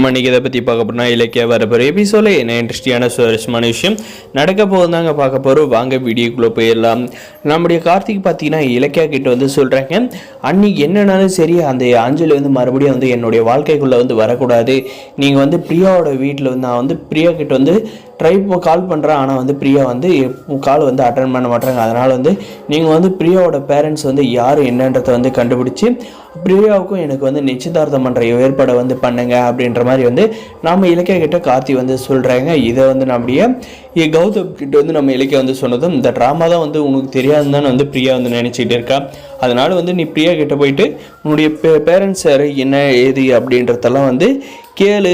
நம்ம இன்றைக்கி இதை பற்றி பார்க்க போனால் இலக்கிய வரப்போகிற எபிசோடில் என்ன இன்ட்ரெஸ்டிங்கான சுவாரஸ்யமான விஷயம் நடக்க போகுதாங்க பார்க்க போகிறோம். வாங்க வீடியோக்குள்ளே போயிடலாம். நம்முடைய கார்த்திக் பார்த்தீங்கன்னா இலக்கியா கிட்ட வந்து சொல்கிறாங்க, அன்றைக்கி என்னன்னாலும் சரி அந்த அஞ்சலி வந்து மறுபடியும் வந்து என்னுடைய வாழ்க்கைக்குள்ளே வந்து வரக்கூடாது. நீங்கள் வந்து பிரியாவோட வீட்டில் வந்து நான் வந்து பிரியா கிட்ட வந்து கால் பண்ணுறேன், ஆனால் வந்து பிரியா வந்து கால் வந்து அட்டன் பண்ண மாட்டாங்க. அதனால் வந்து நீங்கள் வந்து பிரியாவோட பேரண்ட்ஸ் வந்து யார் என்னன்றதை வந்து கண்டுபிடிச்சி பிரியாவுக்கும் எனக்கு வந்து நிச்சயதார்த்தம் பண்ணுற ஏற்பாடை வந்து பண்ணுங்க அப்படின்ற மாதிரி வந்து நம்ம இலக்கிய கிட்ட கார்த்தி வந்து சொல்கிறாங்க. இதை வந்து நம்முடைய கௌதம் கிட்ட வந்து நம்ம இலக்கிய வந்து சொன்னதும், இந்த ட்ராமா தான் வந்து உனக்கு தெரியாதுன்னு வந்து பிரியா வந்து நினச்சிக்கிட்டு இருக்கா. அதனால் வந்து நீ பிரியா கிட்ட போயிட்டு உன்னுடைய பேரண்ட்ஸ் யார் என்ன ஏது அப்படின்றதெல்லாம் வந்து கேளு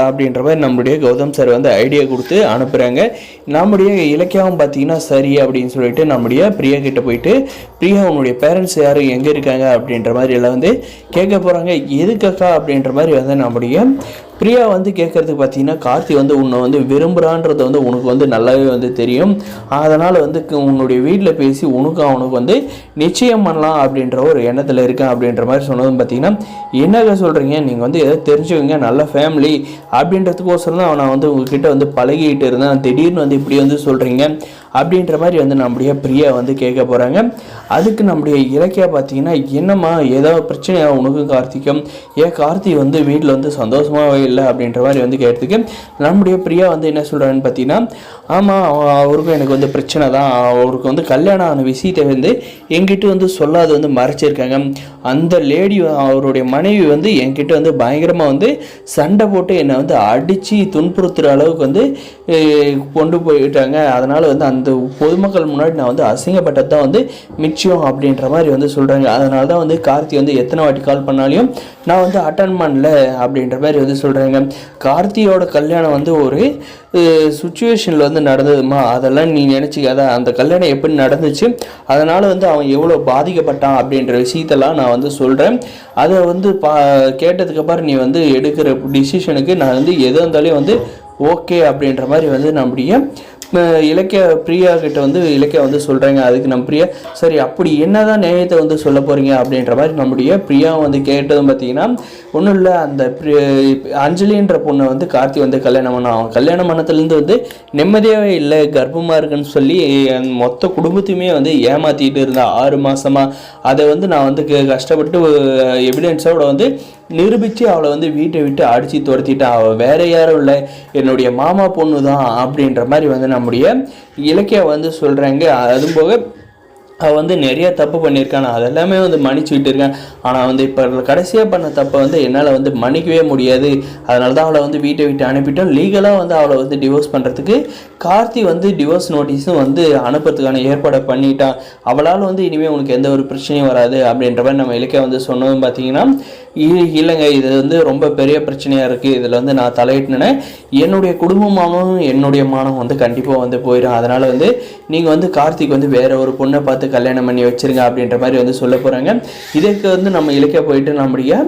அப்படின்ற மாதிரி நம்முடைய கௌதம் சார் வந்து ஐடியா கொடுத்து அனுப்புகிறாங்க. நம்முடைய இலக்கியாவும் பார்த்தீங்கன்னா சரி அப்படின்னு சொல்லிட்டு நம்முடைய பிரியா கிட்ட போயிட்டு பிரியா உன்னுடைய பேரண்ட்ஸ் யார் எங்கே இருக்காங்க அப்படின்ற மாதிரி எல்லாம் வந்து கேட்க போகிறாங்க. எதுக்கக்கா அப்படின்ற மாதிரி வந்து நம்முடைய பிரியா வந்து கேட்குறதுக்கு பார்த்தீங்கன்னா கார்த்தி வந்து உன்னை வந்து விரும்புகிறான்றது வந்து உனக்கு வந்து நல்லாவே வந்து தெரியும். அதனால் வந்து உன்னுடைய வீட்டில் பேசி அவனுக்கு வந்து நிச்சயம் பண்ணலாம் அப்படின்ற ஒரு எண்ணத்தில் இருக்கேன் அப்படின்ற மாதிரி சொன்னதும் பார்த்தீங்கன்னா, என்னங்க சொல்கிறீங்க, நீங்கள் வந்து எதாவது தெரிஞ்சுக்கோங்க, நல்ல ஃபேமிலி அப்படின்றதுக்கோசரம் தான் நான் வந்து உங்ககிட்ட வந்து பழகிட்டு இருந்தேன், திடீர்னு வந்து இப்படி வந்து சொல்கிறீங்க அப்படின்ற மாதிரி வந்து நம்முடைய பிரியா வந்து கேட்க போகிறாங்க. அதுக்கு நம்முடைய இலக்கியா பார்த்தீங்கன்னா, என்னம்மா ஏதாவது பிரச்சனையா உனக்கும் கார்த்திக்கும், ஏன் கார்த்தி வந்து வீட்டில் வந்து சந்தோஷமாகவே இல்லை அப்படின்ற மாதிரி வந்து கேட்டதுக்கு நம்முடைய பிரியா வந்து என்ன சொல்கிறாங்கன்னு பார்த்தீங்கன்னா, ஆமாம் அவருக்கும் எனக்கு வந்து பிரச்சனை தான், அவருக்கு வந்து கல்யாணம் ஆன விஷயத்தை வந்து என்கிட்ட வந்து சொல்லாது வந்து மறைச்சிருக்காங்க. அந்த லேடி அவருடைய மனைவி வந்து என்கிட்ட வந்து பயங்கரமாக வந்து சண்டை போட்டு என்னை வந்து அடித்து துன்புறுத்துகிற அளவுக்கு வந்து கொண்டு போயிட்டாங்க. அதனால் வந்து அந்த பொதுமக்கள் முன்னாடி நான் வந்து அசிங்கப்பட்டது தான் வந்து மிச்சம் அப்படின்ற மாதிரி வந்து சொல்கிறாங்க. அதனால தான் வந்து கார்த்தி வந்து எத்தனை வாட்டி கால் பண்ணாலையும் நான் வந்து அட்டன் பண்ணல அப்படின்ற மாதிரி வந்து சொல்கிறாங்க. கார்த்தியோட கல்யாணம் வந்து ஒரு சுச்சுவேஷனில் வந்து நடந்ததுமா, அதெல்லாம் நீ நினச்சிக்காத, அந்த கல்யாணம் எப்படி நடந்துச்சு, அதனால் வந்து அவன் எவ்வளோ பாதிக்கப்பட்டான் அப்படின்ற விஷயத்தெல்லாம் நான் வந்து சொல்கிறேன். அதை வந்து கேட்டதுக்கப்புறம் நீ வந்து எடுக்கிற டிசிஷனுக்கு நான் வந்து எது இருந்தாலும் வந்து ஓகே அப்படின்ற மாதிரி வந்து நம்முடைய இலக்கிய பிரியா கிட்ட வந்து இலக்கியா வந்து சொல்கிறாங்க. அதுக்கு நம்ம பிரியா சரி அப்படி என்னதான் நியாயத்தை வந்து சொல்ல போகிறீங்க அப்படின்ற மாதிரி நம்முடைய பிரியா வந்து கேட்டதும் பார்த்தீங்கன்னா, ஒன்றும் இல்லை, அந்த அஞ்சலின்ற பொண்ணை வந்து கார்த்தி வந்து கல்யாணம் பண்ணான், அவன் கல்யாணம் பண்ணத்துலேருந்து வந்து நிம்மதியாகவே இல்லை, கர்ப்பமாக இருக்குன்னு சொல்லி மொத்த குடும்பத்தையுமே வந்து ஏமாற்றிட்டு இருந்தான் 6 மாதமாக. அதை வந்து நான் வந்து கஷ்டப்பட்டு எவிடன்ஸோட வந்து நிரூபித்து அவளை வந்து வீட்டை விட்டு அடித்து துரத்திட்டான், அவள் வேற யாரும் இல்லை, என்னுடைய மாமா பொண்ணு தான் அப்படின்ற மாதிரி வந்து நம்முடைய இலக்கியா வந்து சொல்கிறாங்க. அதுவும் போக அவள் வந்து நிறைய தப்பு பண்ணியிருக்கான், அதெல்லாமே வந்து மன்னிச்சுக்கிட்டு இருக்கேன், ஆனால் வந்து இப்போ கடைசியாக பண்ண தப்பை வந்து என்னால் வந்து மன்னிக்கவே முடியாது, அதனால தான் அவளை வந்து வீட்டை விட்டு அனுப்பிட்டோம். லீகலாக வந்து அவளை வந்து டிவோர்ஸ் பண்ணுறதுக்கு கார்த்தி வந்து டிவோர்ஸ் நோட்டீஸும் வந்து அனுப்புறதுக்கான ஏற்பாடை பண்ணிட்டான். அவளால் வந்து இனிமேல் உனக்கு எந்த ஒரு பிரச்சனையும் வராது அப்படின்ற மாதிரி நம்ம இலக்கிய வந்து சொன்னதும் பார்த்தீங்கன்னா, இல்லைங்க இது வந்து ரொம்ப பெரிய பிரச்சனையாக இருக்குது, இதில் வந்து நான் தலையிட்டினேன்னா என்னுடைய குடும்பமாகவும் என்னுடைய மானம் வந்து கண்டிப்பாக வந்து போயிடும், அதனால் வந்து நீங்கள் வந்து கார்த்திக் வந்து வேறு ஒரு பொண்ணை பார்த்து கல்யாணம் பண்ணி வச்சிருங்க அப்படின்ற மாதிரி வந்து சொல்ல போகிறாங்க. இதற்கு வந்து நம்ம இலக்கிய போயிட்டு நம்முடைய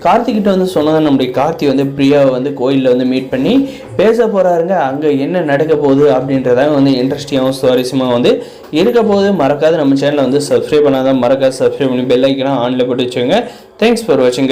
கார்த்திகிட்ட வந்து சொன்னதை நம்முடைய கார்த்தி வந்து பிரியாவை வந்து கோயிலில் வந்து மீட் பண்ணி பேச போகிறாருங்க. அங்கே என்ன நடக்க போகுது அப்படின்றத வந்து இன்ட்ரெஸ்டிங்காகவும் சுவாரஸ்யமாக வந்து இருக்க போகுது. மறக்காத நம்ம சேனலை வந்து சப்ஸ்கிரைப் பண்ணாதான் மறக்காத சப்ஸ்கிரைப் பண்ணி பெல் ஐக்கனை ஆனில் போட்டு வச்சுக்கோங்க. தேங்க்ஸ் ஃபார் வாட்சிங்.